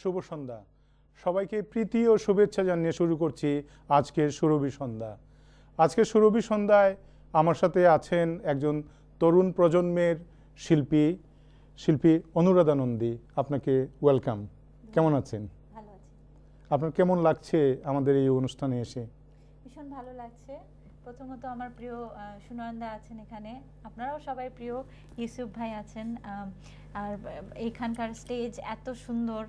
শুভ সন্ধ্যা। সবাইকে প্রীতি ও শুভেচ্ছা জানিয়ে শুরু করছি আজকের সুরভি সন্ধ্যা। আজকের সুরভি সন্ধ্যায় আমার সাথে আছেন একজন তরুণ প্রজন্মের শিল্পী অনুরাধা নন্দী। আপনাকে ওয়েলকাম। কেমন আছেন? ভালো আছি। আপনার কেমন লাগছে আমাদের এই অনুষ্ঠানে এসে? ভীষণ ভালো লাগছে। প্রথমত আমার প্রিয় সুনয়নদা আছেন এখানে, আপনারাও সবাই প্রিয়, ইউসুফ ভাই আছেন, আর এইখানকার স্টেজ এত সুন্দর,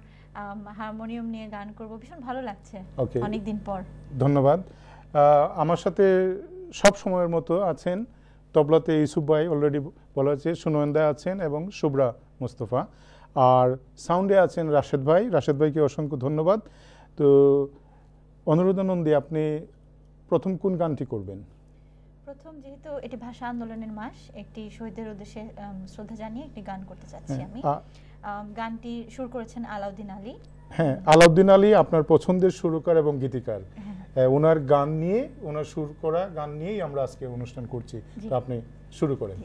হারমোনিয়াম নিয়ে গান করব, ভীষণ ভালো লাগছে অনেকদিন পর। ধন্যবাদ। আমার সাথে সব সময়ের মতো আছেন তবলাতে ইউসুফ ভাই, অলরেডি বলা হয়েছে, সুনয়নদা আছেন এবং শুভ্রা মোস্তফা, আর সাউন্ডে আছেন রাশেদ ভাই। রাশেদ ভাইকে অসংখ্য ধন্যবাদ। তো অনুরাধা নন্দী, আপনি প্রথম কোন গানটি করবেন? প্রথম, যেহেতু এটি ভাষা আন্দোলনের মাস, একটি শহীদদের উদ্দেশ্যে শ্রদ্ধা জানিয়ে একটি গান করতে চাচ্ছি আমি। গানটি সুর করেছেন আলাউদ্দিন আলী। হ্যাঁ, আলাউদ্দিন আলী আপনার পছন্দের সুরকার এবং গীতিকার। ওনার গান নিয়ে, ওনার সুর করা গান নিয়েই আমরা আজকে অনুষ্ঠান করছি। তো আপনি শুরু করেন।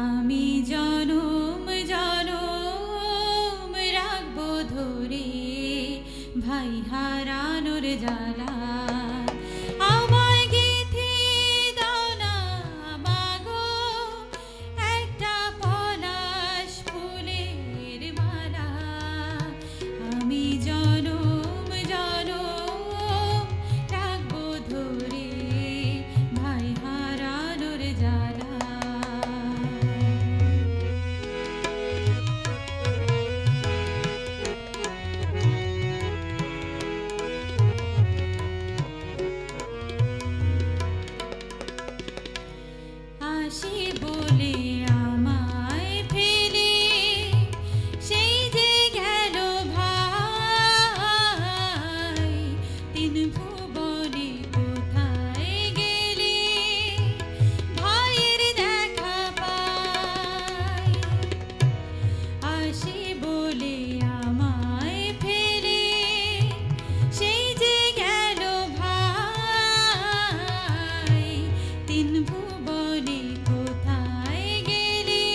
আমি জনম জনম রাখবো ধরে ভাই হারানোর জ্বালা, আমায় গেথে দাও না মাগো একটা পলাশ ফুলের মালা। আমি জনম জনম রাখবো ধরে ভাই হারানোর জ্বালা। আসি বলে আমায় ফেলে সেই যে গেল ভাই, তিন ভুবনে কোথায় গেলে ভাইয়ের দেখা পাই। আসি বলে আমায় ফেলে সেই যে গেল ভাই, তিন ভুবনে কোথায় গেলে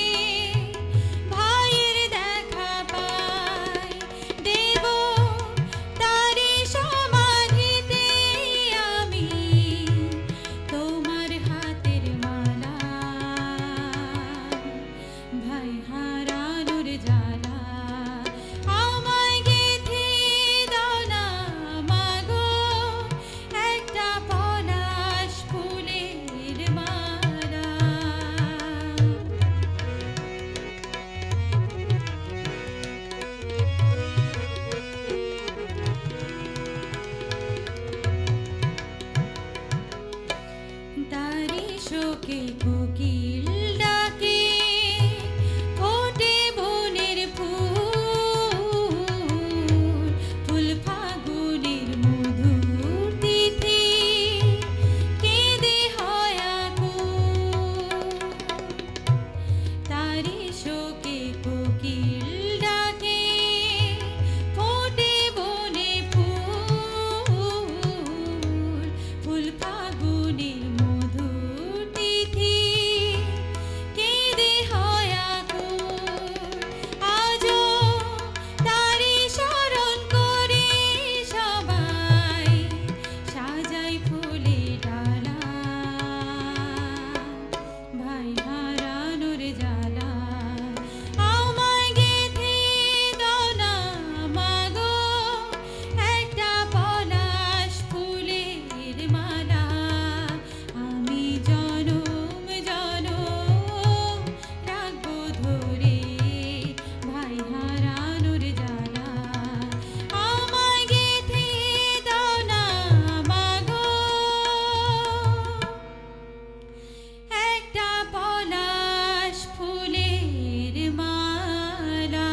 ভাইয়ের দেখা পাই। দেব তারি সমাধিতে আমি তোমার হাতের মালা, ভাই হারানোর জ্বালা। আমায় গেথে দাও না মাগো একটা পলাশ ফুলের মালা। তারি শোকে কোকিল ডাকে ফোটে বনের ফুল, ফুল ফাগুনের মধুর তিথি কেঁদে হয় আকুল। তারি শোকে কোকিল ডাকে ফোটে বনে ফুল, ফুল ফাগুনের মধুর তিথি কেঁদে হয় আকুল। আজও তারি স্মরণ করে সবাই সাজাই ফুলে ডালা, ভাই হারানোর জ্বালা। আমায় গেথে দাও না মাগো একটা পলাশ ফুলের মালা। আমি জনম জনম রাখবো ধরে ভাই হারানোর জ্বালা। আমায় গেথে দাও না মাগো একটা পলাশ ফুলের মালা।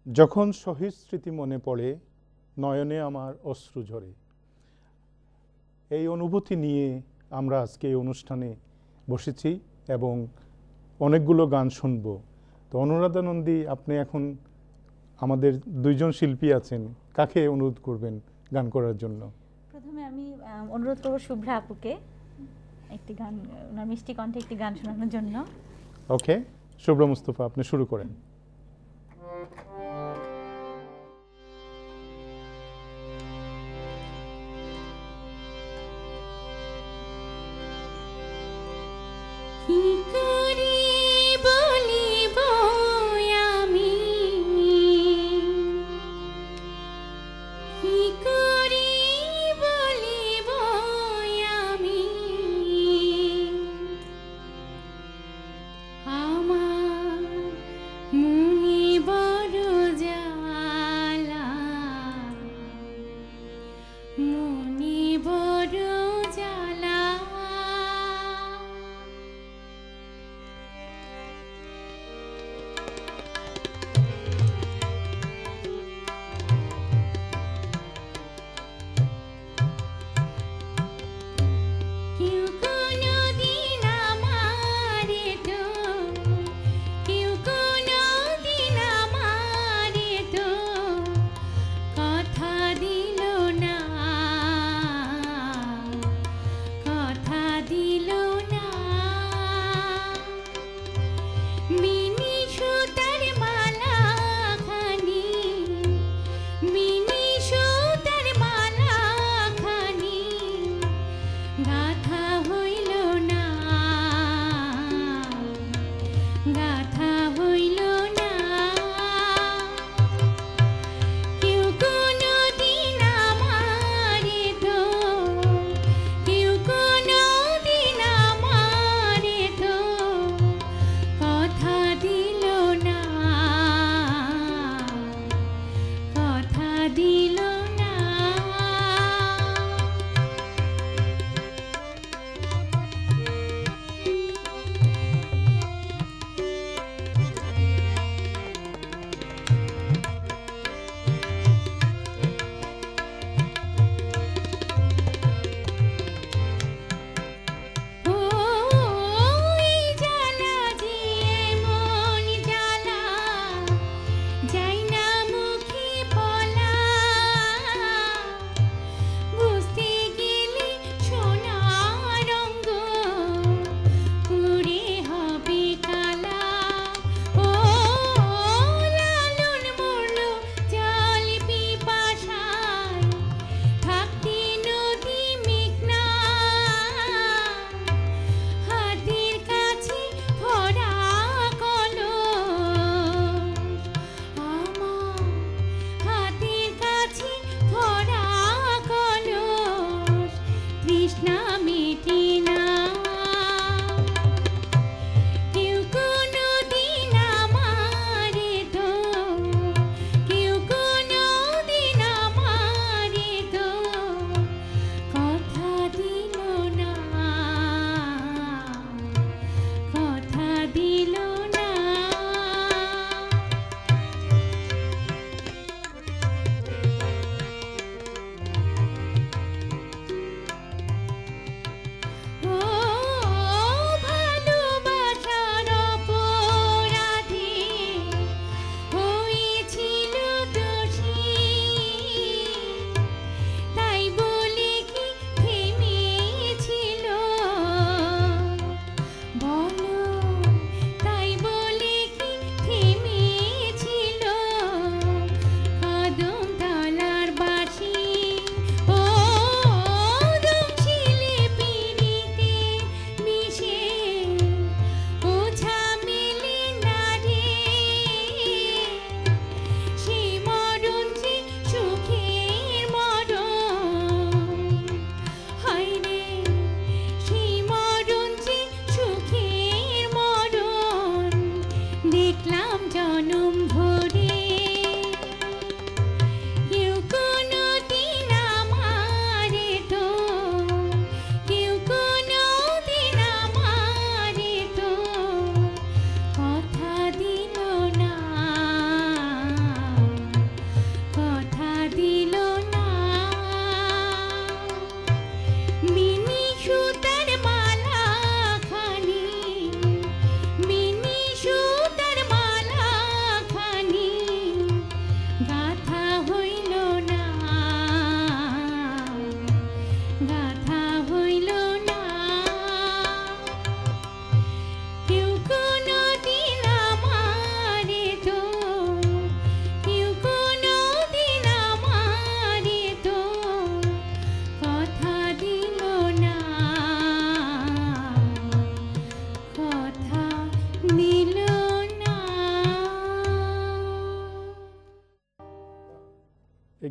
যখন শহীদ স্মৃতি মনে পড়ে নয়নে আমার অশ্রু ঝরে। এই অনুভূতি নিয়ে আমরা আজকে এই অনুষ্ঠানে বসেছি এবং অনেকগুলো গান শুনবো। তো অনুরাধা নন্দী, আপনি এখন আমাদের দুইজন শিল্পী আছেন, কাকে অনুরোধ করবেন গান করার জন্য? প্রথমে আমি অনুরোধ করব শুভ্রা আপুকে একটি গান, ওনার মিষ্টি কণ্ঠে একটি গান শোনানোর জন্য। ওকে, শুভ্রা মুস্তফা, আপনি শুরু করেন। কি করি বলিব আমি, কি করি বলিব আমি, আমার মনে বড় জ্বালা, মনে বড় জ্বালা। কেউ কোনোদিন আমারে তো, কেউ কোনোদিন আমারে তো কথা দিল না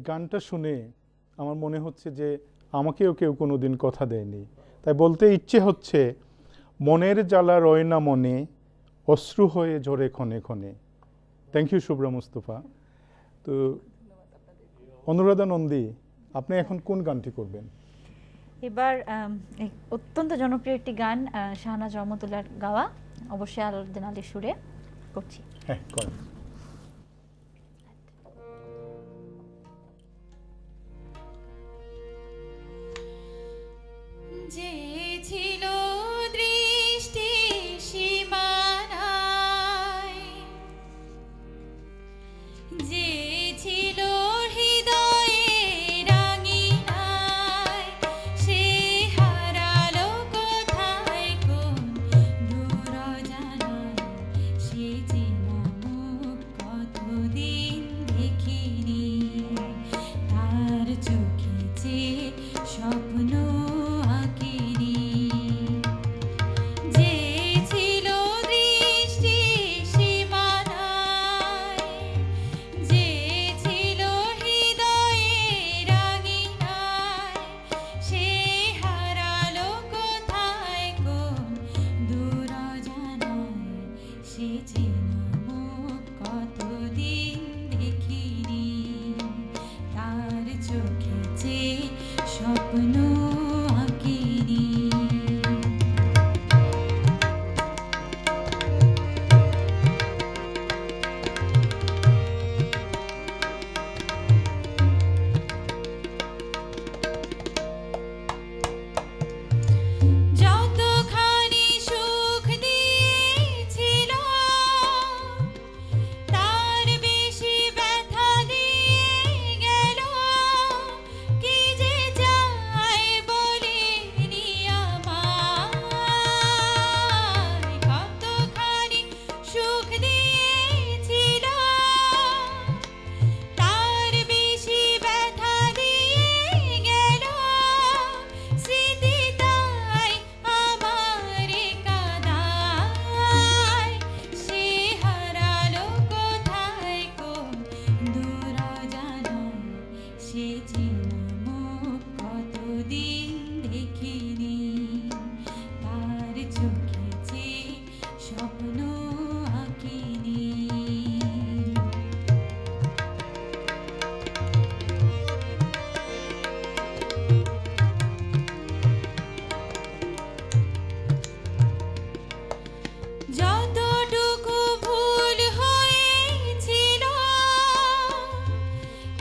গানটা শুনে আমার মনে হচ্ছে যে আমাকেও কেউ কোনোদিন কথা দেয়নি, তাই বলতে ইচ্ছে হচ্ছে, মনের জ্বালা রয় না মনে, অশ্রু হয়ে ঝরে ক্ষণে ক্ষণে। Thank you Shubhra Mustafa. তো অনুরাধা নন্দী, আপনি এখন কোন গানটি করবেন? এবার অত্যন্ত জনপ্রিয় একটি গান শাহনাজ রহমতুল্লাহর গাওয়া, অবশ্যই আলাউদ্দিন আলীর সুরে করছি। হ্যাঁ, করেন। যে ছিল দৃষ্টি সীমানায়, যে ছিল হৃদয়ে রাঙিনায়, সে হারালো কোথায় কোন দূর জানায়, সে চেনা মুখ কতদিন দেখিনি, তার চোখে যে স্বপ্ন আঁকিনি। যে ছিল দৃষ্টি সীমানায়, যে ছিল হৃদয়ে রাঙিনায়, সে হারালো কোথায় কোন দূর জানায়, সে চেনা মুখ কতদিন দেখিনি, তার চোখে যে স্বপ্ন আঁকিনি। যতখানি সুখ দিয়েছিল, তার বেশি ব্যথা দিয়ে গেল, কি যে চায় বলেনি আমায়। কতখানি সুখ দিয়েছিল, তার বেশি ব্যথা দিয়ে গেল, স্মৃতি তাই আমারে কাঁদায়, সে হারালো কোথায় কোন দূর জানায়, সে চেনা মুখ কতদিন দেখিনি, তার চোখে যে স্বপ্ন আঁকিনি। যতটুকু ভুল হয়েছিল,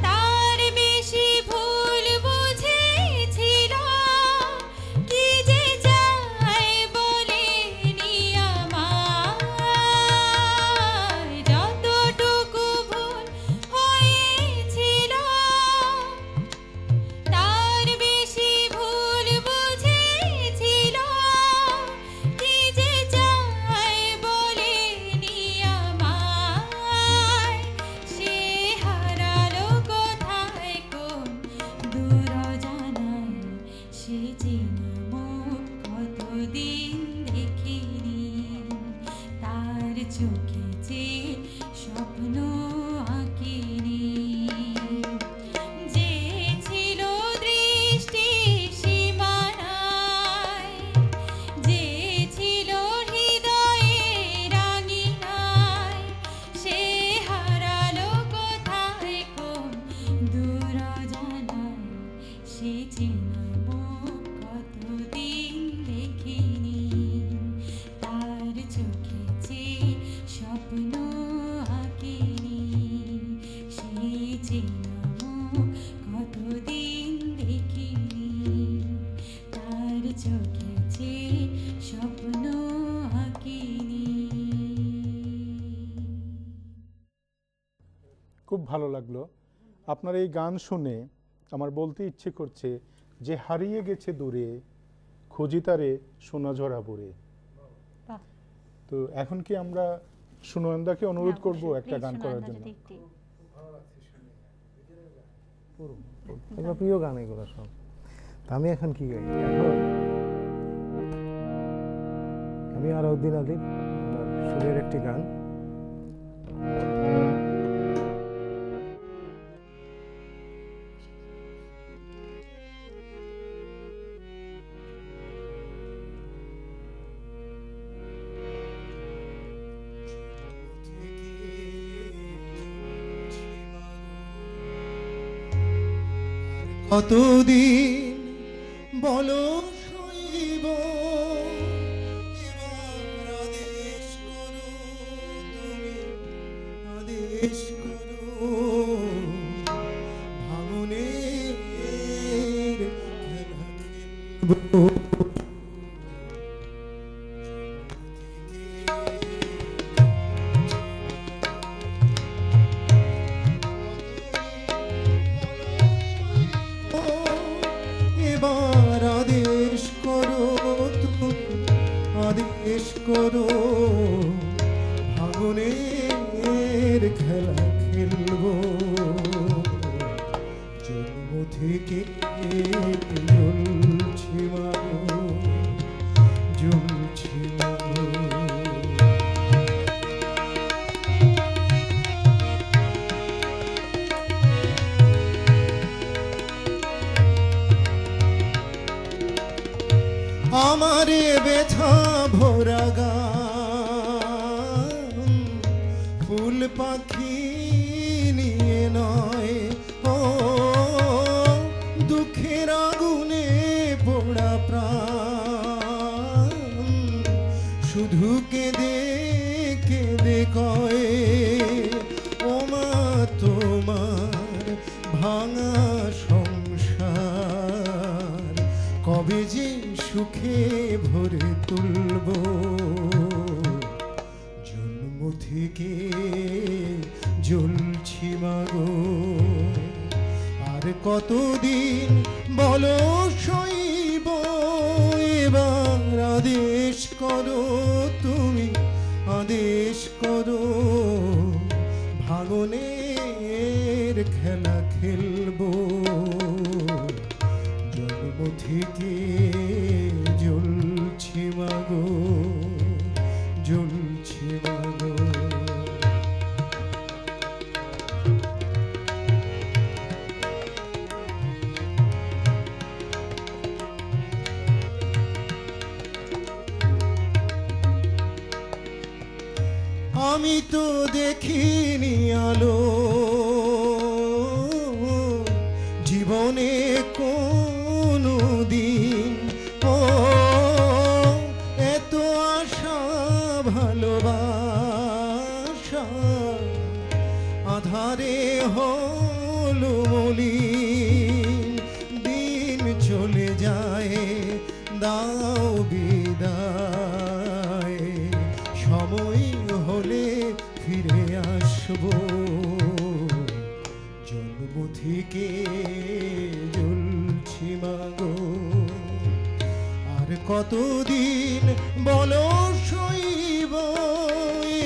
তার বেশি ভুল বুঝেছিল, কি যে চায় বলেনি আমায়। যতটুকু ভুল হয়েছিল, তার বেশি ভুল বুঝেছিল, কি যে চায় বলেনি আমায়। সে হারালো কোথায় কোন দূর জানায়, সে চেনা মুখ কতদিন দেখিনি, তার চোখে যে স্বপ্ন আঁকিনি। যে ছিল দৃষ্টি সীমানায়, যে ছিল হৃদয়ে রাঙিনায়, সে হারালো কোথায় কোন দূর জানায়, সে চেনা মুখ কতদিন দেখিনি, তার চোখে যে স্বপ্ন আঁকিনি। সে চেনা মুখ কতদিন দেখিনি, তার চোখে যে স্বপ্ন আঁকিনি। খুব ভালো লাগলো আপনার এই গান শুনে। আমার বলতে ইচ্ছে করছে যে হারিয়ে গেছে দূরে, খুঁজি তারে সোনা ঝরা ভরে। বাহ। তো এখন কি আমরা সুনয়নদাকে অনুরোধ হ্যাঁ, করব অবশ্যই। একটা Please, গান করার সুনয়নদা জন্য? যদি একটি- এগুলো প্রিয় গান, এগুলো সব। তা আমি এখন কি গাই? এখন আমি আলাউদ্দিন আলীর সুরের একটি গান, কতদিন বলো সইব, এবার আদেশ করো তুমি, আদেশ করো ভাঙনের খেলা খেলবো। এবার আদেশ করো তুমি, আদেশ করো ভাঙনের খেলা খেলবো। জন্ম থেকে জ্বলছি মাগো, জ্বলছি মাগো। আমারে ব্যথা ভরা গান ফুল পাখি নিয়ে নয়, ও দুঃখের আগুনে পোড়া প্রাণ শুধু কেঁদে কেঁদে কয়, ও মা তোমার ভাঙা সংসার কবে যে সুখে ভরে তুলব। জন্ম থেকে জ্বলছি মাগো, আর কতদিন বলো সইব, এবার আদেশ করো তুমি, আদেশ করো ভাঙনের খেলা খেলবো। জন্ম থেকে জ্বলছি মাগো, জ্বলছি মাগো। আমি তো দেখিনি আলো জীবনে কোনো দিন, ও এত আশা ভালোবাসা আধারে হলো মলিন। দিন চলে যায় দাও বিদায়, সময় হলে ফিরে আসবো। জন্ম থেকে জ্বলছি মাগো, আর কতদিন বলো সইব,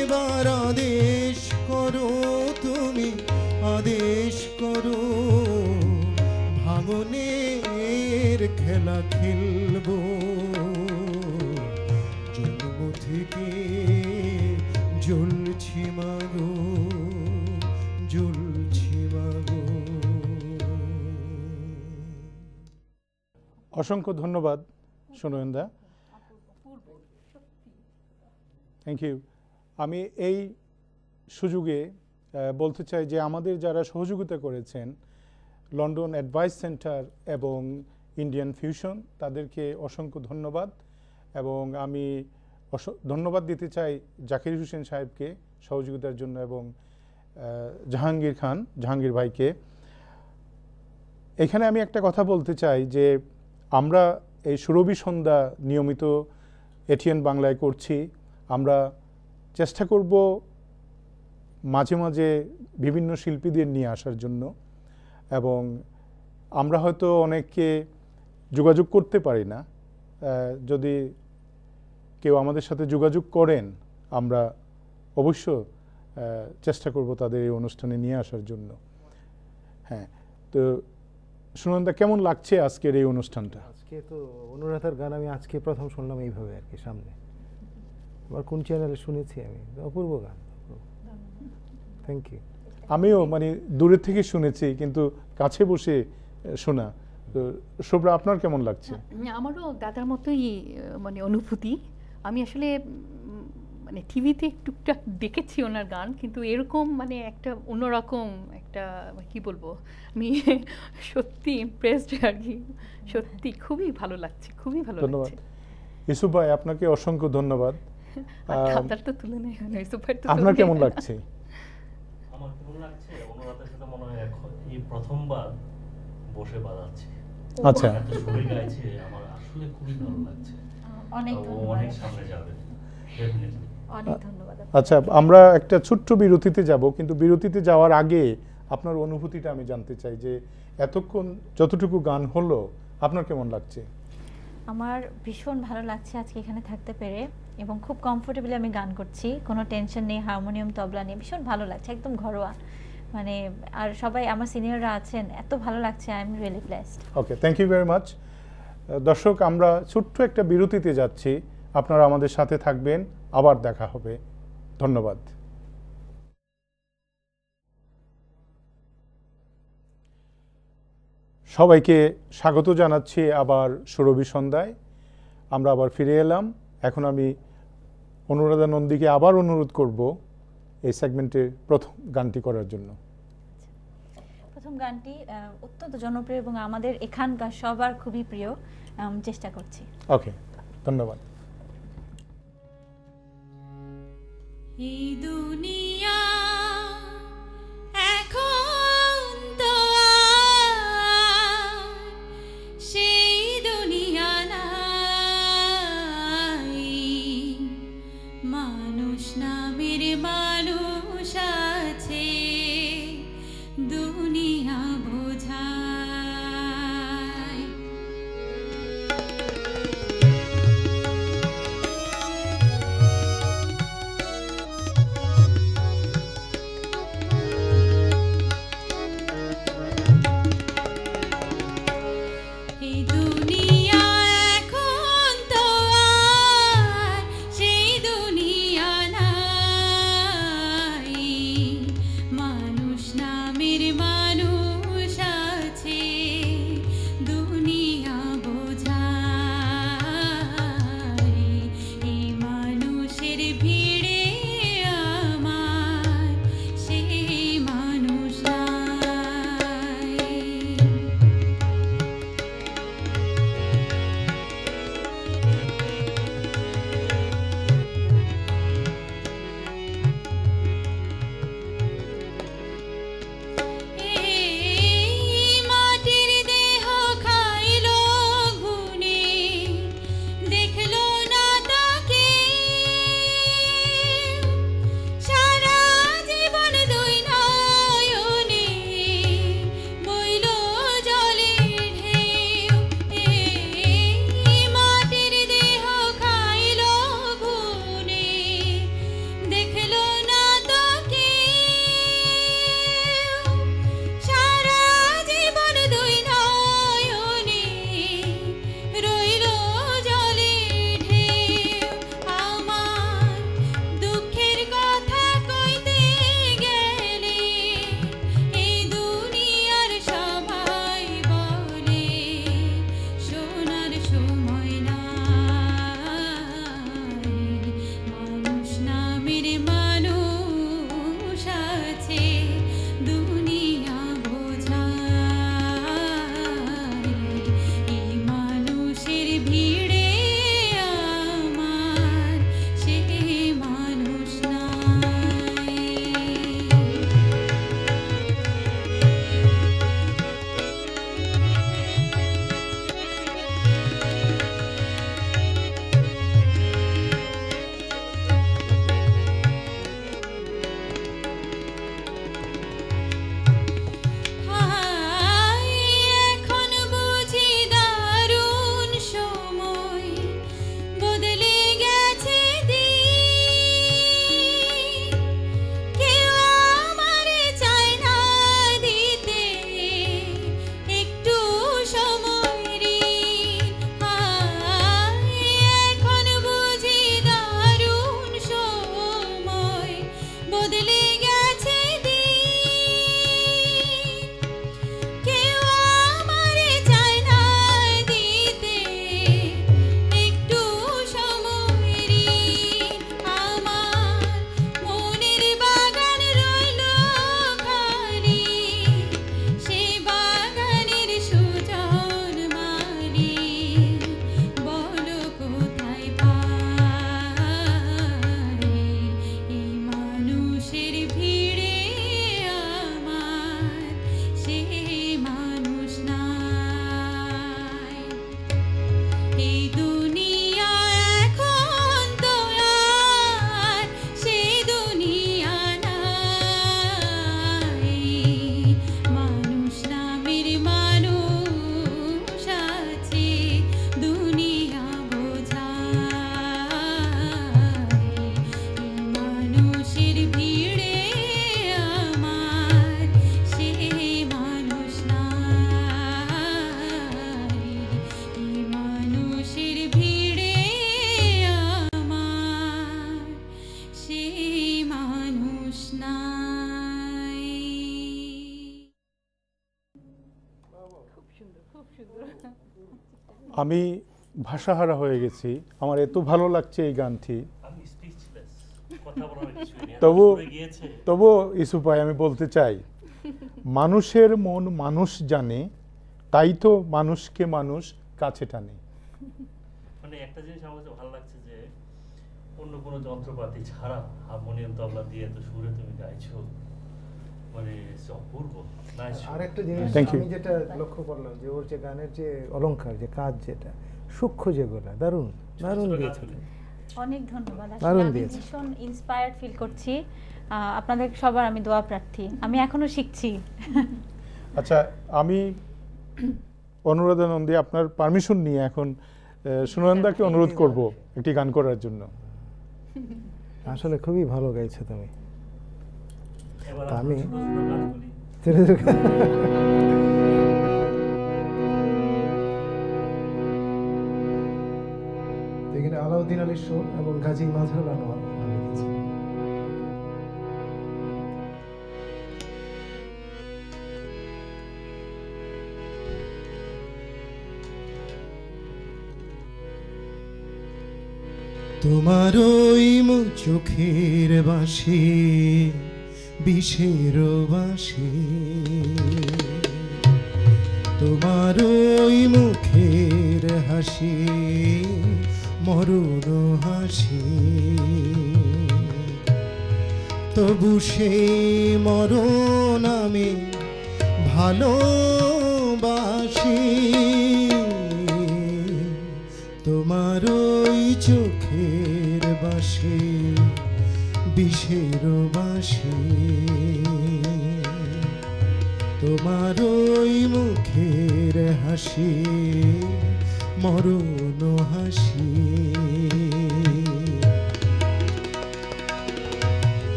এবার আদেশ করো তুমি, আদেশ করো ভাঙনের খেলা খেলবো। জন্ম থেকে জ্বলছি মাগো, জ্বলছি মাগো। অসংখ্য ধন্যবাদ সুনয়নদা, থ্যাংক ইউ। আমি এই সুযোগে বলতে চাই যে আমাদের যারা সহযোগিতা করেছেন লন্ডন অ্যাডভাইস সেন্টার এবং ইন্ডিয়ান ফিউশন, তাদেরকে অসংখ্য ধন্যবাদ। এবং আমি ধন্যবাদ দিতে চাই জাকির হোসেন সাহেবকে সহযোগিতার জন্য এবং জাহাঙ্গীর ভাইকে। এখানে আমি একটা কথা বলতে চাই যে আমরা এই সুরভি সন্ধ্যা নিয়মিত এটিএন বাংলায় করছি। আমরা চেষ্টা করব মাঝে মাঝে বিভিন্ন শিল্পীদের নিয়ে আসার জন্য, এবং আমরা হয়তো অনেককে যোগাযোগ করতে পারি না। যদি কেউ আমাদের সাথে যোগাযোগ করেন, আমরা অবশ্য চেষ্টা করব তাদের এই অনুষ্ঠানে নিয়ে আসার জন্য। হ্যাঁ, তো সুনন্দা, কেমন লাগছে আজকের এই অনুষ্ঠানটা? আজকে তো অনুরাধার গান আমি আজকে প্রথম শুনলাম এইভাবে আর কি, সামনে। আবার কোন চ্যানেলে শুনেছি আমি, অপূর্ব গান। Thank you. আমিও মানে দূরের থেকে শুনেছি, কিন্তু কাছে বসে শোনা। তো শুভ্রা, আপনার কেমন লাগছে? আমারও দাদার মতোই মানে অনুভূতি। আমি আসলে মানে টিভিতে টুকটাক দেখেছি ওনার গান, কিন্তু এরকম মানে একটা অন্যরকম একটা কি বলবো, আমি সত্যি ইমপ্রেসড আর কি, সত্যি খুবই ভালো লাগছে, খুবই ভালো ধন্যবাদ লাগছে। ইউসুফ ভাই, আপনাকে অসংখ্য ধন্যবাদ। আর খাতার তো তুলে নেই, ইউসুফ ভাই তো আপনার তুলে কেমন নেই। লাগছে? আমার কেমন লাগছে, অনুরাধার সাথে মনে হয় এখন এই প্রথমবার বসে বাজাচ্ছি, আচ্ছা, এত সুরে গাইছে, আমার আসলে খুবই ভালো লাগছে। অনেক ও ধন্যবাদ, অনেক সামনে যাবে ডেফিনেটলি। অনেক ধন্যবাদ। আচ্ছা, আমরা একটা ছোট্ট বিরতিতে যাব, কিন্তু বিরতিতে যাওয়ার আগে আপনার অনুভূতিটা আমি জানতে চাই যে এতক্ষণ যতটুকু গান হলো আপনার কেমন লাগছে? আমার ভীষণ ভালো লাগছে আজকে এখানে থাকতে পেরে, এবং খুব কমফোর্টেবলি আমি গান করছি, কোনো টেনশন নেই, হারমোনিয়াম তবলা নেই, ভীষণ ভালো লাগছে, একদম ঘরোয়া মানে। আর সবাই আমার সিনিয়ররা আছেন, এত ভালো লাগছে, I am really blessed. Okay, thank you very much. দর্শক, আমরা ছোট্ট একটা বিরতিতে যাচ্ছি, আপনারা আমাদের সাথে থাকবেন, আবার দেখা হবে। ধন্যবাদ। সবাইকে স্বাগত জানাচ্ছি আবার সুরভি সন্ধ্যায়। আমরা আবার ফিরে এলাম। এখন আমি অনুরাধা নন্দীকে আবার অনুরোধ করব এই সেগমেন্টের প্রথম গানটি করার জন্য। প্রথম গানটি অত্যন্ত জনপ্রিয় এবং আমাদের এখানকার সবার খুবই প্রিয়, চেষ্টা করছি। ওকে, ধন্যবাদ। এই দুনিয়া এখন তো আর সেই দুনিয়া নাই, মানুষ নামের মানুষ আছে দুনিয়া বোঝায়। সুন্দর, খুব সুন্দর। আমি ভাষাহারা হয়ে গেছি, আমার এত ভালো লাগছে এই গানটি। আমি স্পিচলেস, কথা বলার কিছুই নেই। তবু সুরে গিয়েছে। তবু ইউসুফ ভাই আমি বলতে চাই, মানুষের মন মানুষ জানে, তাই তো মানুষকে মানুষ কাছে টানে। মানে একটা জিনিস আমার কাছে ভালো লাগছে যে অন্য কোনো যন্ত্রপাতি ছাড়া হারমোনিয়াম তবলা দিয়ে তো সুরে তুমি গাইছো, মানে অপূর্ব। আর একটা জিনিস Thank you. আমি যেটা লক্ষ্য করলাম যে ওর যে গানের যে অলংকার, যে কাজ, যেটা সূক্ষ্ম, যেগুলো দারুণ দারুণ দিয়েছে। অনেক ধন্যবাদ। আসলে দারুণ আমি দিয়েছে। ভীষণ ইন্সপায়ার্ড ফিল করছি। আপনাদের সবার আমি দোয়া প্রার্থী, আমি এখনো শিখছি। আচ্ছা, আমি অনুরাধা নন্দী আপনার পারমিশন নিয়ে এখন সুনন্দাকে অনুরোধ করব একটি গান করার জন্য। আসলে খুবই ভালো গাইছো তুমি। এবার আমি- ছোট ছোট গানগুলি এখানে আলাউদ্দিন আলীর সুর এবং গাজী মাজহারুল আনোয়ার লিখেছে। তোমার ওই চোখের বাসি বিষের বাসি, তোমার ওই মুখের হাসি মরুণ হাসি, তবু সেই মরণ আমি ভালোবাসি। তোমার ওই চোখের বাসি বিষের বাসি, তোমার ওই মুখের হাসি মরুণ হাসি।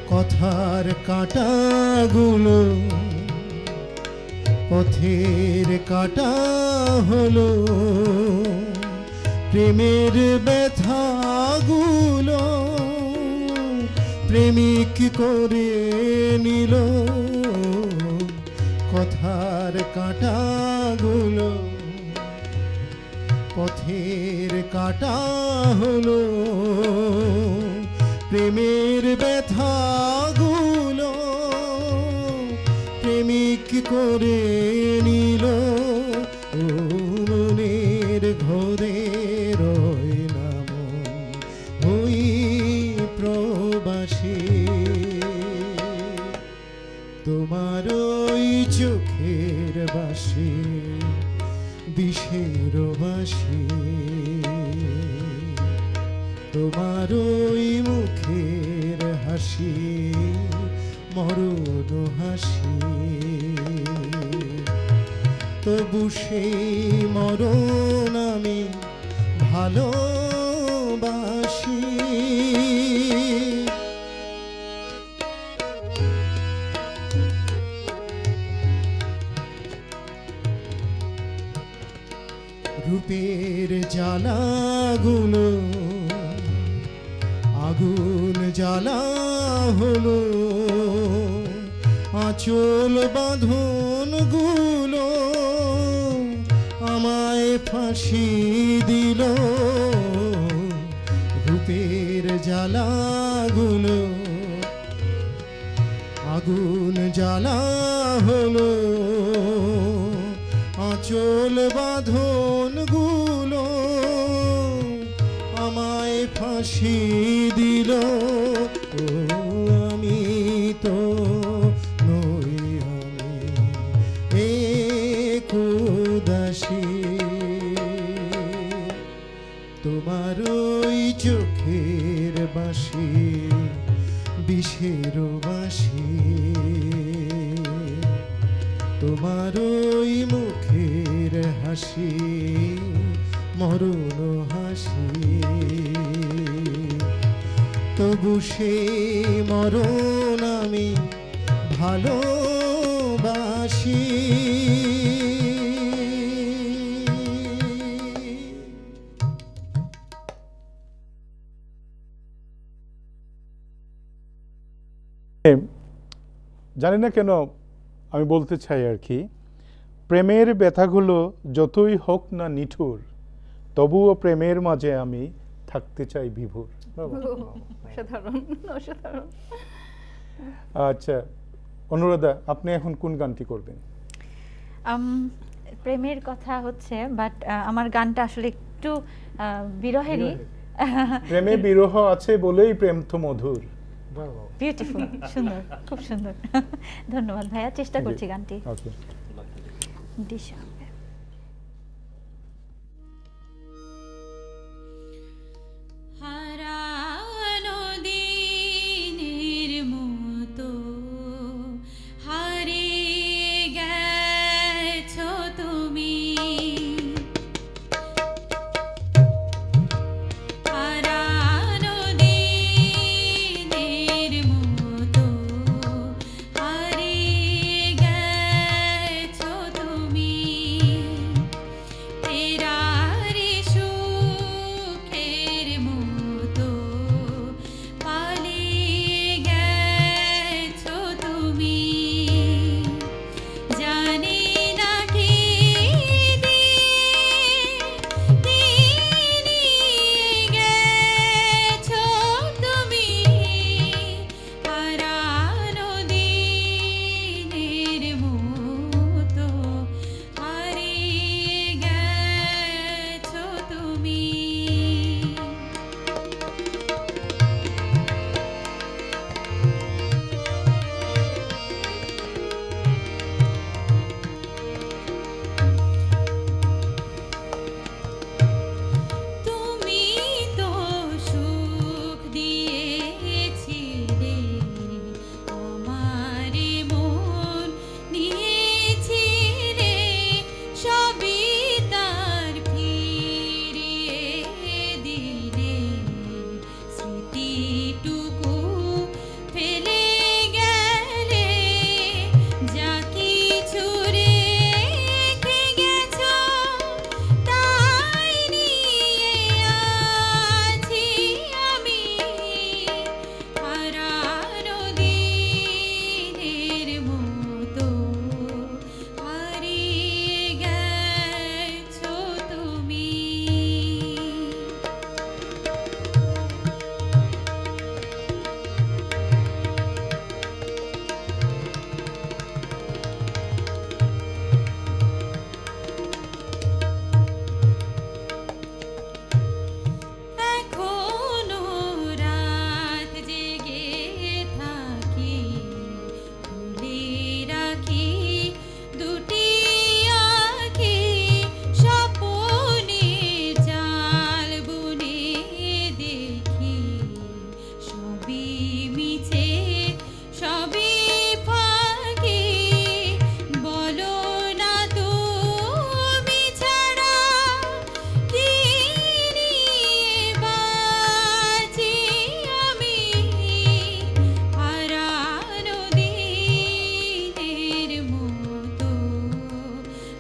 কথার কাঁটাগুলো পথের কাঁটা হলো, প্রেমের ব্যথাগুলো প্রেমিক করে নিল। কথার কাঁটাগুলো পথের কাঁটা হলো, প্রেমের ব্যথাগুলো প্রেমিক করে নিল। মনের ঘরে রইলাম ওই প্রবাসী, তোমার ওই চোখের বাসি বিষের বাসি, তোমার ওই মুখের হাসি মরণ হাসি, তবু সেই মরণ আমি ভালোবাসি। রূপের জ্বালাগুলো আগুন জ্বালা হলো, আঁচল বাঁধন গুলো আমায় ফাঁসি দিল। রূপের জ্বালাগুলো আগুন জ্বালা হলো, আঁচল বাঁধন গুলো আমায় ফাঁসি দিল। ও আমি তো নই, আমি এক উদাসী, তোমার ওই চোখের বাসি বিষের বাসি, তোমার ওই মুখের হাসি মরণ হাসি, তবু সেই মরণ আমি ভালোবাসি। জানি না কেন আমি বলতে চাই আর কি, প্রেমের ব্যথাগুলো যতই হোক না নিঠুর, তবুও প্রেমের মাঝে আমি থাকতে চাই বিভোর। অসাধারণ, অসাধারণ। আচ্ছা অনুরাধা, আপনি এখন কোন গানটি করবেন? প্রেমের কথা হচ্ছে, বাট আমার গানটা আসলে একটু বিরহেরই। প্রেমে বিরহ আছে বলেই প্রেম তো মধুর। বিউটিফুল, সুন্দর, খুব সুন্দর। ধন্যবাদ ভাইয়া, চেষ্টা করছি গানটি। ওকে। দিশা হারানো দিনের মতো হারিয়ে গেছো তুমি, হারানো দিনের মতো হারিয়ে গেছো তুমি, তেরারি সুখের মতো পালিয়ে গেছো তুমি, জানি না কি দিয়ে গেছো তুমি, হারানো দিনের মতো হারিয়ে গেছো তুমি। তুমি তো সুখ দিয়েছিলে, আমার মন নিয়েছিলে, সবই তার ফিরিয়ে দিলে, স্মৃতিটুকু ফেলে গেলে, যা কিছু রেখে গেছো তাই নিয়ে আছি আমি, হারানো দিনের মতো হারিয়ে গেছো তুমি। এখনো রাত জেগে থাকি, তুলে রাখি দুটি আঁখি, স্বপনে জাল বুনে দেখি, সবই মিছে সবই ফাঁকি, বলো না তুমি ছাড়া কি নিয়ে বাঁচি আমি, হারানো দিনের মতো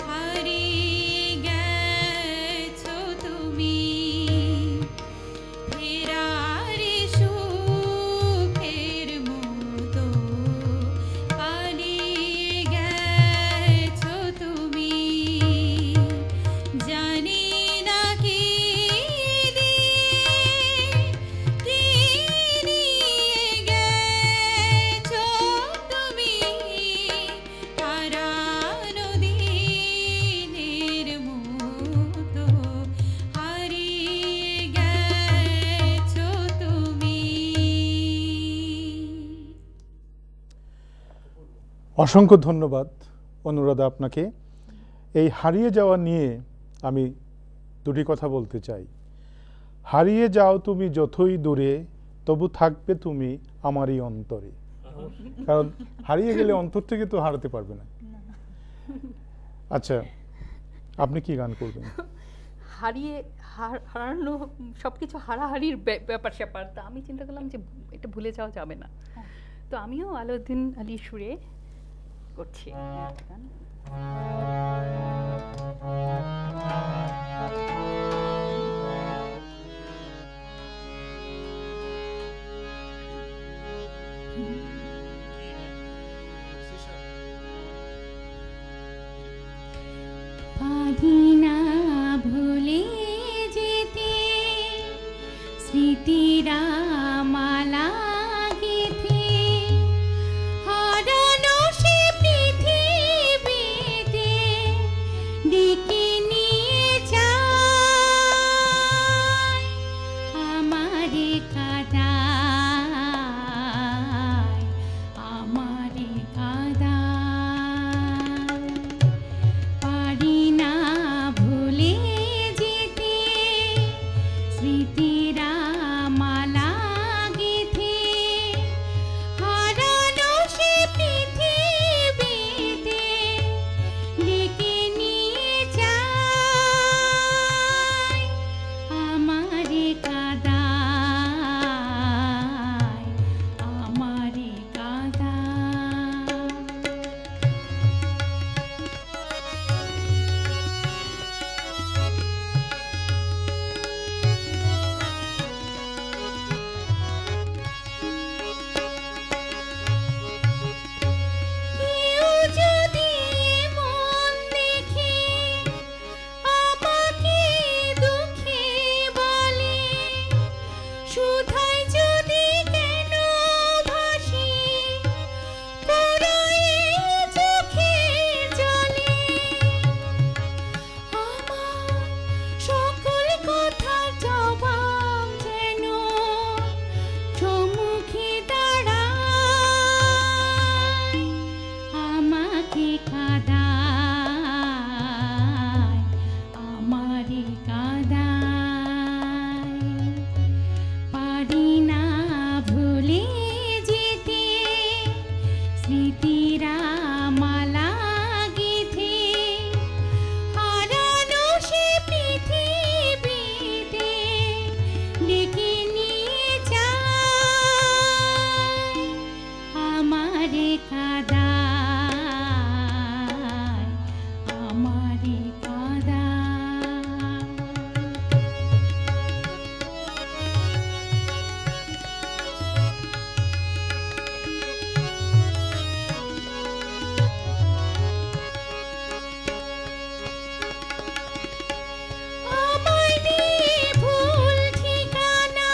হারিয়ে গেছো তুমি, ফেরারি সুখের মতো পালিয়ে গেছো তুমি, জানি না কি দিয়ে গেছো তুমি, হারানো দিনের মতো হারিয়ে গেছো তুমি। অসংখ্য ধন্যবাদ অনুরাধা আপনাকে। এই হারিয়ে যাওয়া নিয়ে আমি দুটি কথা বলতে চাই। হারিয়ে যাও তুমি যতই দূরে, তবু থাকবে তুমি আমারই অন্তরে। কারণ হারিয়ে গেলে অন্তর থেকে তো হারাতে পারবে না। আচ্ছা, আপনি কি গান করবেন? হারানো সবকিছু হারাহারির ব্যাপার স্যাপার, তা আমি চিন্তা করলাম যে এটা ভুলে যাওয়া যাবে না, তো আমিও আলাউদ্দিন আলী সুরে করছি গান। পারি না ভুলে যেতে স্মৃতিরা মালা গেঁথে হারানো সে পৃথিবীতে ডেকে নিয়ে যায় আমারে কাদায় আমারে কাদায় পারি না ভুলে যেতে স্মৃতিরা মালা গেঁথে হারানো সে পৃথিবীতে ডেকে নিয়ে যায় আমারে কাদায় আমারে কাদায় কেউ যদি মন দেখে আমাকে দুঃখে বলে শুধাই যদি কেন ভাসি পুরাই চোখে জলে আমার সকল কথার জবাব যেন সম্মুখে দাঁড়ায় আমাকে কাদায় আমারে কাদায় পারি না ভুলে যেতে স্মৃতিরা মালা গেঁথে হারানো সে পৃথিবীতে ডেকে নিয়ে যায় আমারে কাদায় আমারে কাদায় আমায় নিয়ে ভুল ঠিকানা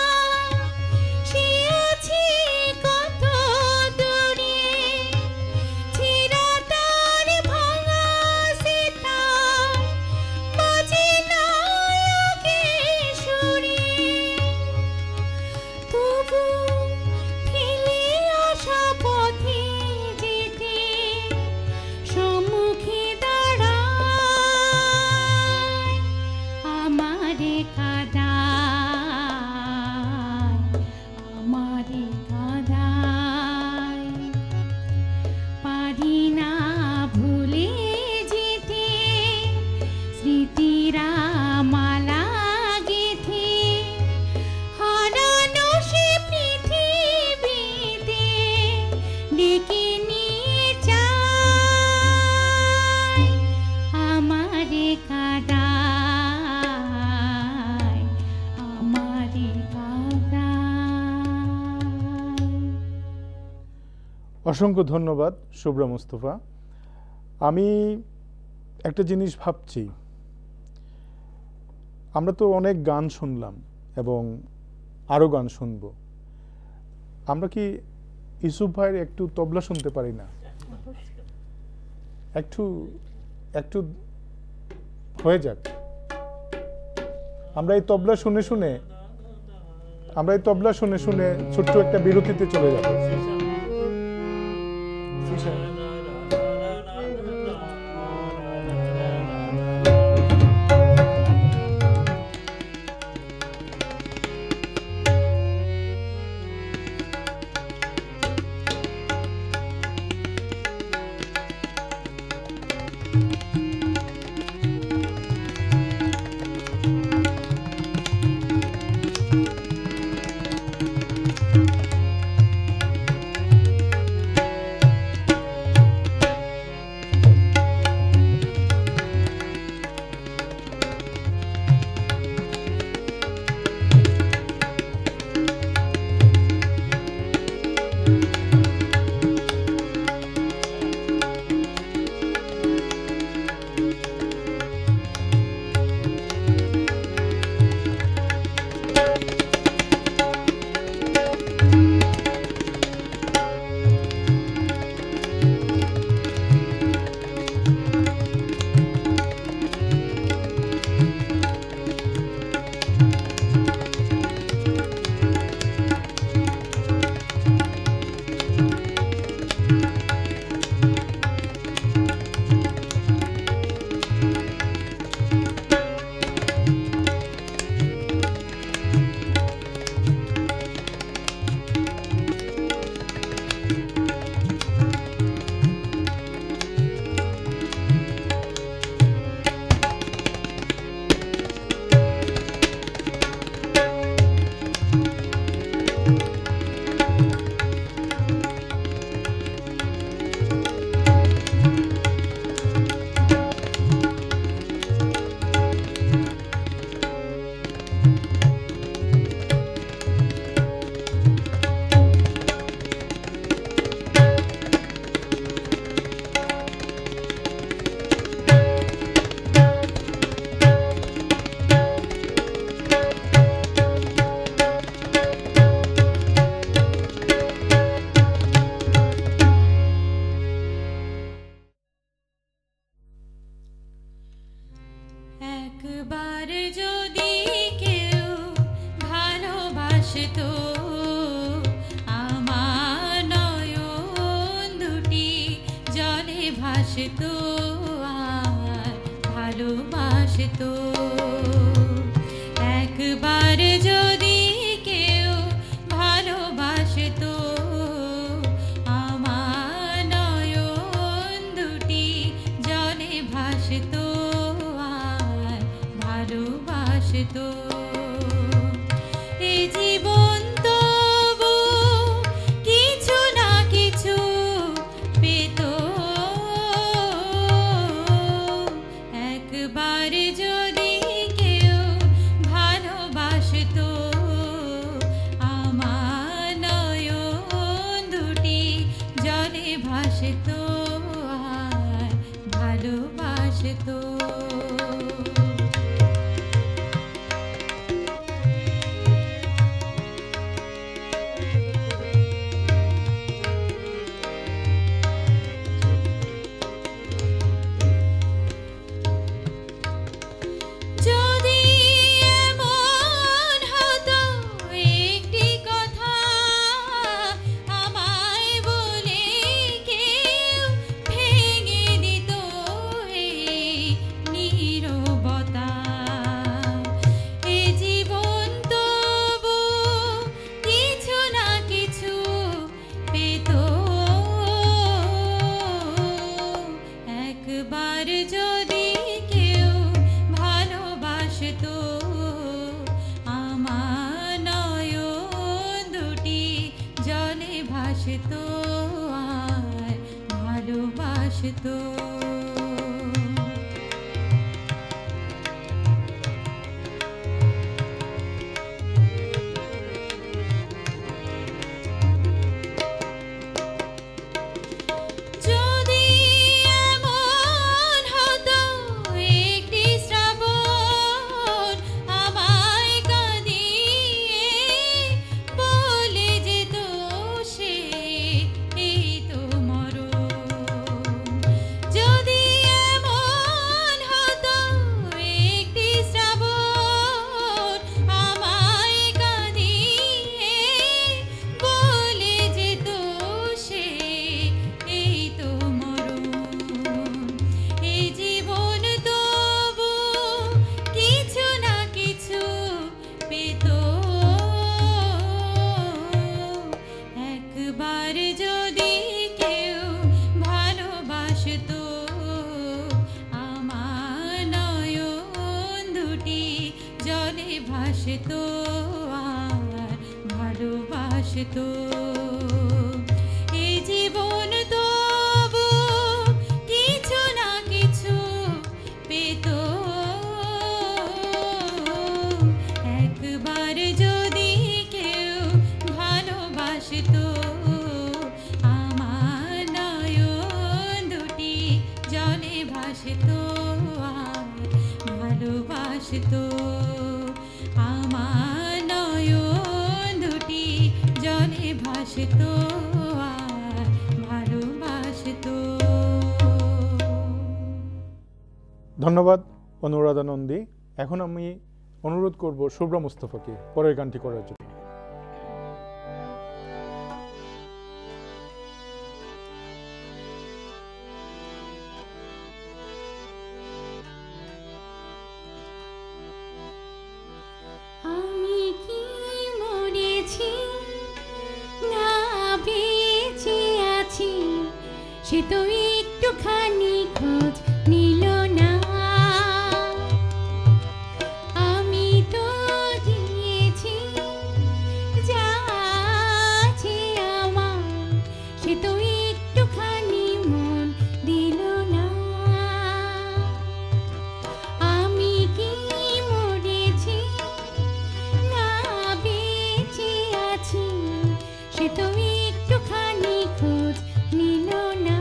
সে আছে কত দূরে ছেঁড়া তার ভাঙা সে তার বাজে নায়কে সুরে তবু ফেলে আসা পথে যেতে সম্মুখে দাঁড়ায় আমারে কাদায় আমারে কাদায় পারি না ভুলে যেতে স্মৃতিরা মালা গেঁথে হারানো সে পৃথিবীতে ডেকে নিয়ে যায় আমারে কাদায় আমারে কাদায় অসংখ্য ধন্যবাদ শুভ্রা মুস্তফা। আমি একটা জিনিস ভাবছি, আমরা তো অনেক গান শুনলাম এবং আরও গান শুনব, আমরা কি ইউসুফ ভাইয়ের একটু তবলা শুনতে পারি না? একটু একটু হয়ে যাক। আমরা এই তবলা শুনে শুনে ছোট্ট একটা বিরতিতে চলে যাব। ভালোবাসতো আর ভালোবাসতো। একবার যদি কেউ ভালোবাসতো আমার নয়ন দুটি জলে ভাসতো আর ভালোবাসতো। এই জীবন তবু কিছু না কিছু পেত, একবার যদি কেউ ভালোবাসতো আমার নয়ন দুটি জলে ভাসতো আর ভালোবাসতো। যদি এমন হতো একটি কথা আমায় বলে কেউ ভেঙে দিত এই নীরবতা, এ জীবন তবু কিছু না কিছু পেত, একবার যদি কেউ ভালোবাসতো আমার নয়ন দুটি জলে ভাসতো আর ভালোবাসতো। যদি এমন হতো একটি শ্রাবণ আমায় কাঁদিয়ে বলে যেত সে এই তো মরণ, যদি এমন হতো একটি শ্রাবণ আমায় কাঁদিয়ে বলে যেত সে এই তো মরণ, এই জীবন তবু কিছু না কিছু পেত, একবার যদি কেউ ভালোবাসতো আমার নয়ন দুটি জলে ভাসতো আর ভালোবাসতো। এই জীবন তবু কিছু না কিছু পেত, একবার যদি কেউ ভালোবাসতো আমার নয়ন দুটি জলে ভাসতো আর ভালোবাসতো, আমার নয়ন দুটি জলে ভাসতো আর ভালোবাসতো। ধন্যবাদ অনুরাধা নন্দী। এখন আমি অনুরোধ করব শুভ্রা মুস্তফাকে পরের গানটি করার জন্য। আমি কি মরেছি না বেঁচে আছি সে তো একটুখানি খোঁজ নিল না, আমি তো দিয়েছি যা আছে আমার সে তো একটুখানি মন দিল না, আমি কি মরেছি না বেঁচে আছি সে তো একটুখানি খোঁজ নিল না।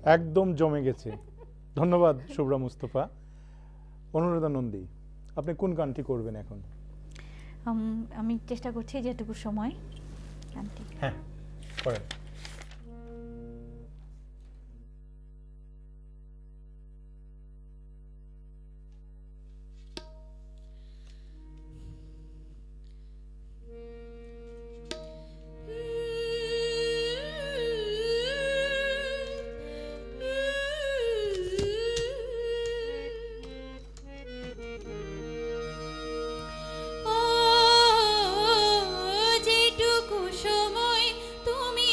একদম জমে গেছে। ধন্যবাদ শুভ্রা মুস্তফা। অনুরাধা নন্দী, আপনি কোন গানটি করবেন এখন? আমি চেষ্টা করছি যেটুকু সময় গানটি। হ্যাঁ, করেন। যেটুকু সময় তুমি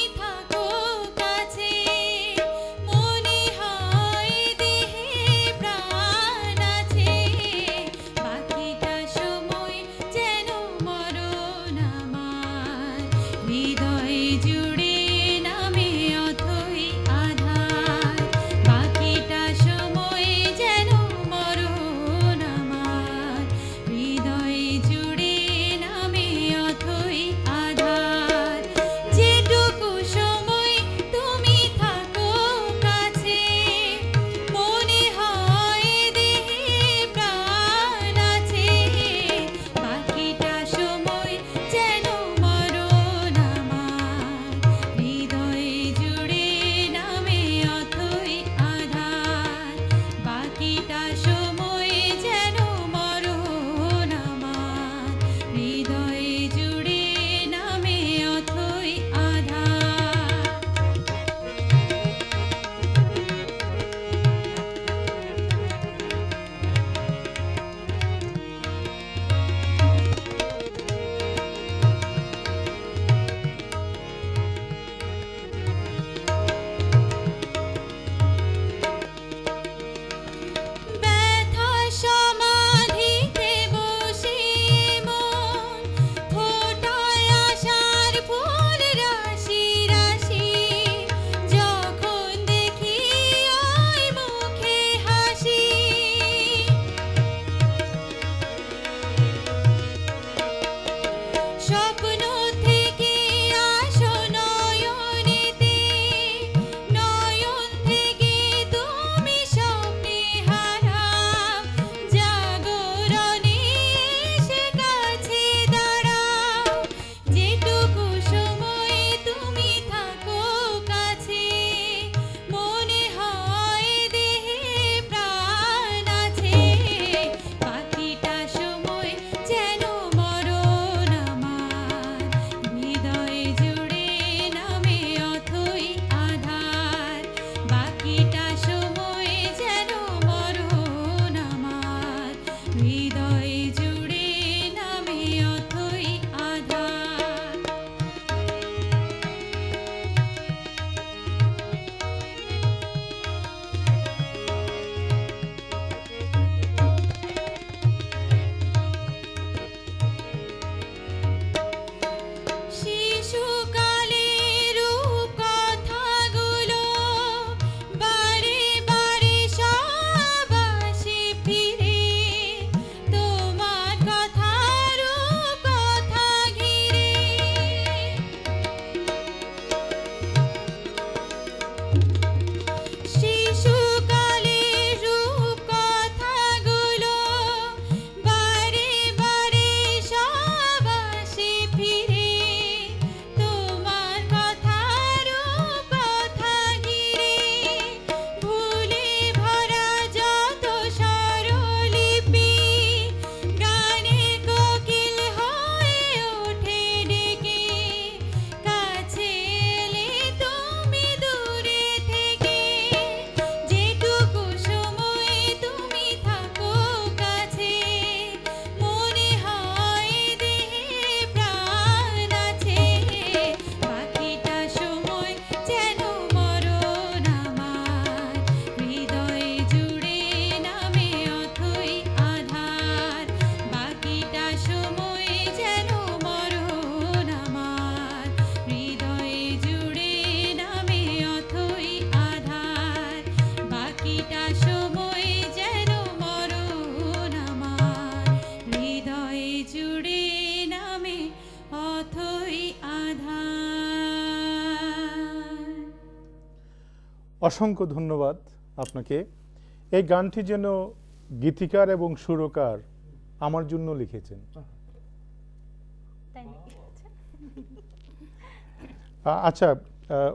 অসংখ্য ধন্যবাদ আপনাকে। এই গানটি যেন গীতিকার এবং সুরকার আমার জন্য লিখেছেন। তাই নাকি? আচ্ছা,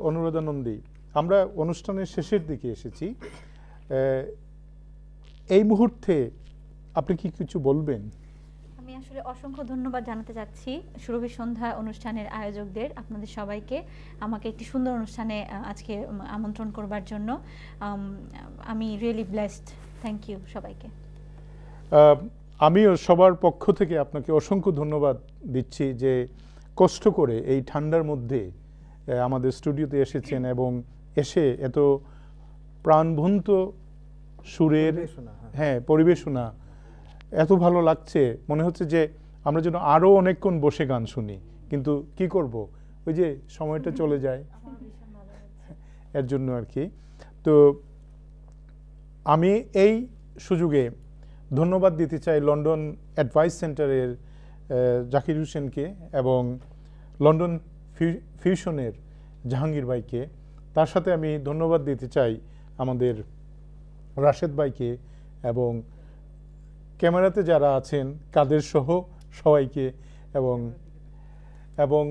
অনুরাধা নন্দী, আমরা অনুষ্ঠানের শেষের দিকে এসেছি। এই মুহূর্তে আপনি কি কিছু বলবেন? আমি আসলে অসংখ্য ধন্যবাদ জানাতে চাচ্ছি সুরভি সন্ধ্যা অনুষ্ঠানের আয়োজকদের, আপনাদের সবাইকে আমাকে একটি সুন্দর অনুষ্ঠানে আজকে আমন্ত্রণ করবার জন্য। আমি রিয়েলি ব্লেসড। থ্যাংক ইউ সবাইকে। আমিও সবার পক্ষ থেকে আপনাকে অসংখ্য ধন্যবাদ দিচ্ছি যে কষ্ট করে এই ঠান্ডার মধ্যে আমাদের স্টুডিওতে এসেছেন এবং এসে এত প্রাণবন্ত সুরের পরিবেশনা এত ভালো লাগছে। মনে হচ্ছে যে আমরা যেন আরও অনেকক্ষণ বসে গান শুনি, কিন্তু কি করব, ওই যে সময়টা চলে যায়, এর জন্য আর কি। তো আমি এই সুযোগে ধন্যবাদ দিতে চাই লন্ডন অ্যাডভাইস সেন্টারের জাকির হোসেনকে এবং লন্ডন ফিউশনের জাহাঙ্গীর ভাইকে। তার সাথে আমি ধন্যবাদ দিতে চাই আমাদের রাশেদ ভাইকে এবং ক্যামেরাতে যারা আছেন কাদের সহ সবাইকে, এবং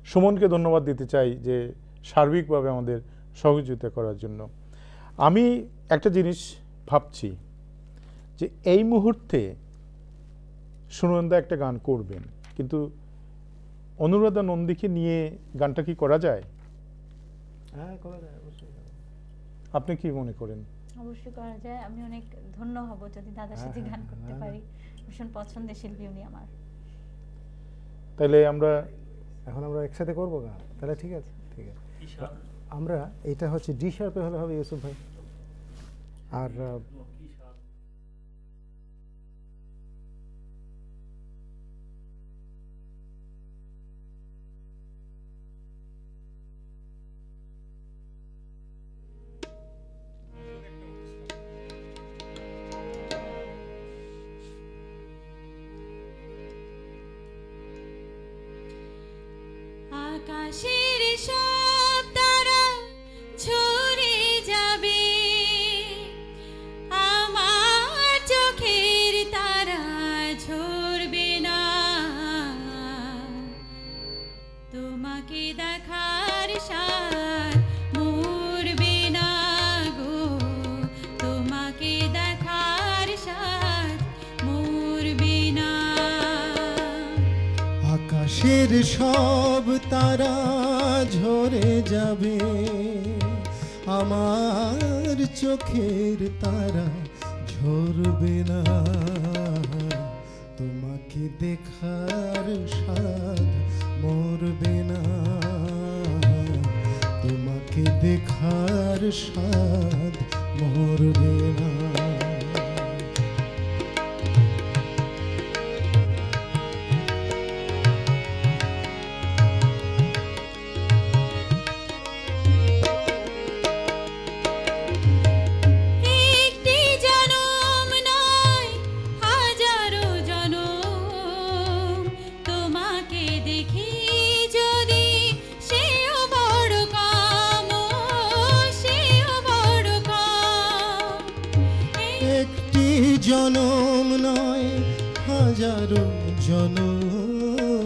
সুমনকে ধন্যবাদ দিতে চাই যে সার্বিকভাবে আমাদের সহযোগিতা করার জন্য। আমি একটা জিনিস ভাবছি যে এই মুহূর্তে সুনন্দা একটা গান করবেন, কিন্তু অনুরাধা নন্দীকে নিয়ে গানটা কি করা যায়? হ্যাঁ, করা যায় অবশ্যই। আপনি কি মনে করেন? অবশ্যই করা যায়। আমি অনেক ধন্য হব যদি দাদার সাথে গান করতে পারি। ভীষণ পছন্দের শিল্পী উনি আমার। তাহলে আমরা এখন একসাথে করবো গান, তাহলে ঠিক আছে? ঠিক আছে, আমরা এটা হচ্ছে ডি শার্পে হলে হবে ইউসুফ ভাই। আর আকাশের সব তারা ঝরে যাবে, আমার চোখের তারা ঝরবে না। তোমাকে দেখার সাথ মরবে না গো, তোমাকে দেখার সাথ মরবে না। আকাশের সব তারা ঝরে যাবে, আমার চোখের তারা ঝরবে না। তোমাকে দেখার স্বাদ মরবে না, তোমাকে দেখার স্বাদ মরবে না। জনম নয় হাজারো জনম,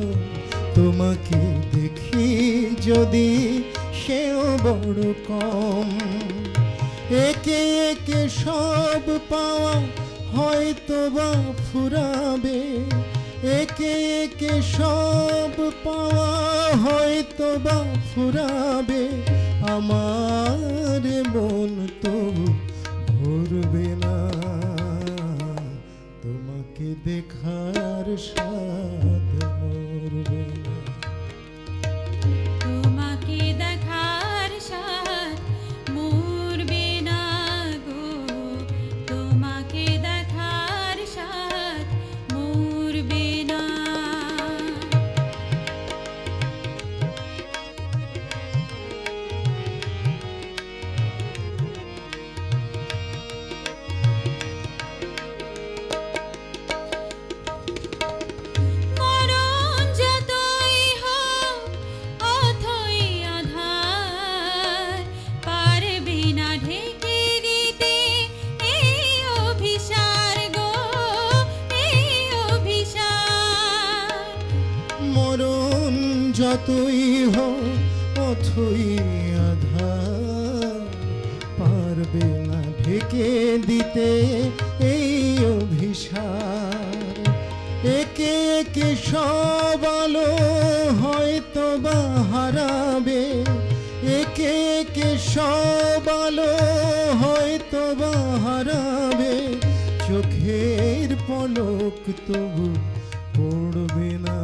তোমাকে দেখি যদি সেও বড় কম। একে একে সব পাওয়া হয়তো বা ফুরাবে, একে একে সব পাওয়া হয়তো বা ফুরাবে, আমার মন তবু ভরবে না। তোমাকে দেখার স্বাদ মরবে না, তোমাকে দেখার স্বাদ মরবে না গো, তোমাকে দেখার স্বাদ মরবে না। যতই হোক অথই আধার, পারবে না ঢেকে দিতে এই অভিসার। একে একে সব আলো হয়তো বা হারাবে, একে একে সব আলো হয়তো বা হারাবে, চোখের পলক তবু পড়বে না,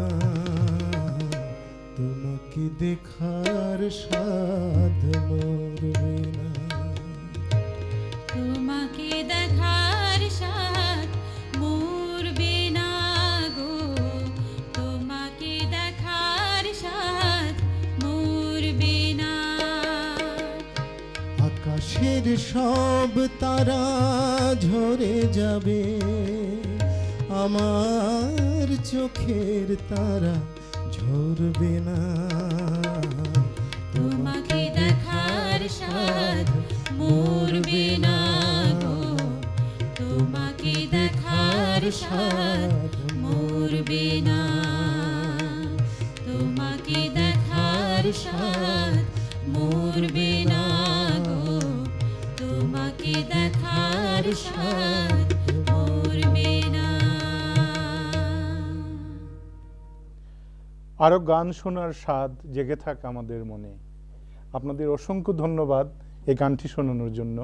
তোমাকে দেখার সাধ মরবে না। তোমাকে দেখার সাথ মরবে না গো, তোমাকে দেখার সাথ মরবে না। আকাশের সব তারা ঝরে যাবে, আমার চোখের তারা ঝরবে না, তোমাকে দেখার সাথ মরবে না গো, তোমাকে দেখার সাথ মরবে না, তোমাকে দেখার সাথ মরবে না গো, তোমাকে দেখার সাথ মরবে না। আরও গান শোনার স্বাদ জেগে থাক আমাদের মনে। আপনাদের অসংখ্য ধন্যবাদ এই গানটি শোনানোর জন্য।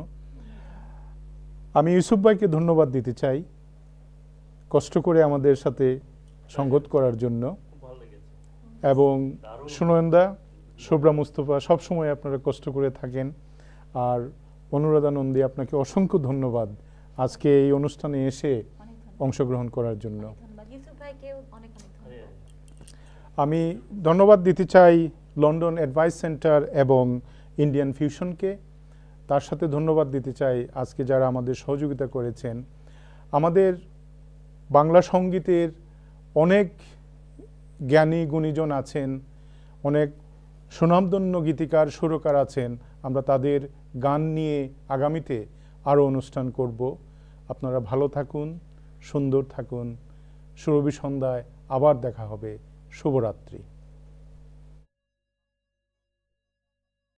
আমি ইউসুফ ভাইকে ধন্যবাদ দিতে চাই কষ্ট করে আমাদের সাথে সঙ্গত করার জন্য, খুব ভালো লেগেছে। এবং দারুণ। সুনয়নদা, শুভ্রা মুস্তফা, সবসময় আপনারা কষ্ট করে থাকেন। আর অনুরাধা নন্দী, আপনাকে অসংখ্য ধন্যবাদ আজকে এই অনুষ্ঠানে এসে অনেক ধন্যবাদ, অংশগ্রহণ করার জন্য। অনেক ধন্যবাদ ইউসুফ ভাইকেও অনেক অনেক ধন্যবাদ। আমি ধন্যবাদ দিতে চাই লন্ডন অ্যাডভাইস সেন্টার এবং ইন্ডিয়ান ফিউশনকে। তার সাথে ধন্যবাদ দিতে চাই আজকে যারা আমাদের সহযোগিতা করেছেন। আমাদের বাংলা সঙ্গীতের অনেক জ্ঞানী গুণীজন আছেন, অনেক সুনামধন্য গীতিকার সুরকার আছেন। আমরা তাদের গান নিয়ে আগামীতে আরও অনুষ্ঠান করব। আপনারা ভালো থাকুন, সুন্দর থাকুন। সুরভি সন্ধ্যায় আবার দেখা হবে। শুভরাত্রি।